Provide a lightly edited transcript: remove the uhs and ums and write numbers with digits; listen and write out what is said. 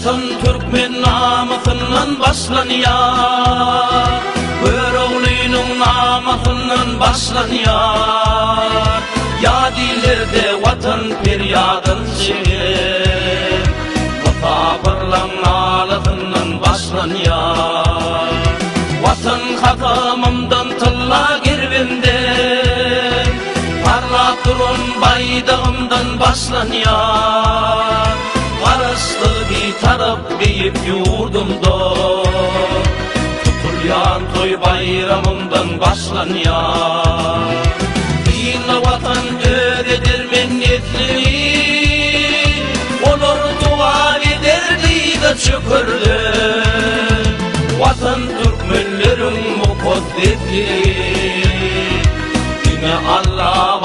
Vatan Türkmen namasından başlanıyor, Köroğlu'nun namasından başlanıyor. Yadilerde vatan feryadın çeker, Musafirlan ağlasından başlanıyor. Vatan hatamımdan tılla girvenden, Parlat durun baydağımdan başlanıyor. Karaslı bir taraf giyip yurdumda, Tutulyan toy bayramımdan başlanıyor. Dinle vatan öğretir minnetliği, olur dua ederdi de şükürlü. Vatan Türkmenlerin mukaddetliği, Dine Allah